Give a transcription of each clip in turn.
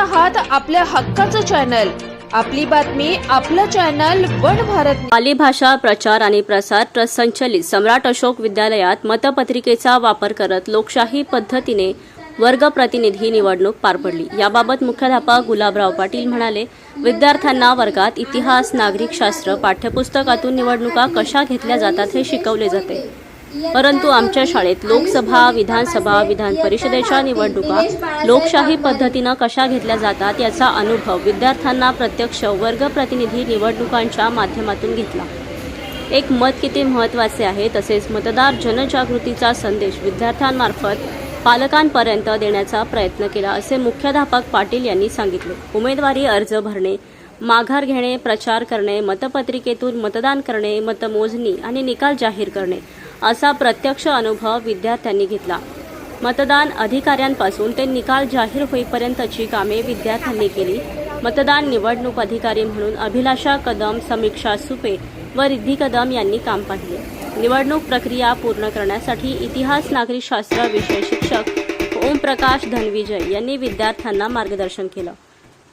आहात आपल्या हक्काचं चॅनल, आपली बातमी आपलं चॅनल वन भारत। पाली भाषा प्रचार आणि प्रसार ट्रस्ट संचलित सम्राट अशोक विद्यालयात मतपत्रिकेचा वापर करत लोकशाही पद्धतीने वर्ग प्रतिनिधी निवडणूक पार पडली। याबाबत मुख्याध्यापक गुलाबराव पाटील म्हणाले, विद्यार्थ्यांना वर्गात इतिहास, नागरिक शास्त्र पाठ्यपुस्तकातून निवडणुका कशा घेतल्या जातात हे शिकवले जाते, परंतु आमच्या शाळेत लोकसभा, विधानसभा, विधान परिषदेच्या निवडणुका लोकशाही पद्धतीने कशा घेतल्या जातात याचा अनुभव विद्यार्थ्यांना प्रत्यक्ष वर्ग प्रतिनिधी निवडणुकांच्या माध्यमातून घेतला। एक मत किती महत्त्वाचे आहे, तसेच मतदार जनजागृतीचा संदेश विद्यार्थ्यांमार्फत पालकांपर्यंत देण्याचा प्रयत्न केला, असे मुख्याध्यापक पाटील यांनी सांगितले। उमेदवारी अर्ज भरणे, माघार घेणे, प्रचार करणे, मतपत्रिकेतून मतदान करणे, मतमोजणी आणि निकाल जाहीर करणे असा प्रत्यक्ष अनुभव विद्यार्थ्यांनी घेतला। मतदान अधिकाऱ्यांपासून ते निकाल जाहीर होईपर्यंतची कामे विद्यार्थ्यांनी केली। मतदान निवडणूक अधिकारी म्हणून अभिलाषा कदम, समीक्षा सुपे व रिद्धी कदम यांनी काम पाहिले। निवडणूक प्रक्रिया पूर्ण करण्यासाठी इतिहास, नागरिक शास्त्र विषय शिक्षक ओमप्रकाश धनविजय यांनी विद्यार्थ्यांना मार्गदर्शन केलं।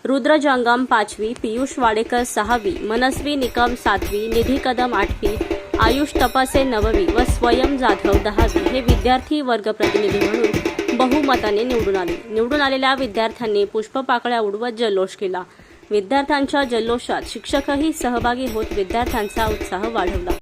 रुद्र जंगम 5वी, पीयूष वाडेकर 6वी, मनस्वी निकम 7वी, निधी कदम 8वी, आयुष तपासे 9वी व स्वयं जाधव 10वी हे विद्यार्थी वर्ग प्रतिनिधी म्हणून बहुमताने निवडून आले। निवडून आलेल्या विद्यार्थ्यांनी पुष्पपाकळ्या उडवत जल्लोष केला। विद्यार्थ्यांच्या जल्लोषात शिक्षकही सहभागी होत विद्यार्थ्यांचा उत्साह वाढवला।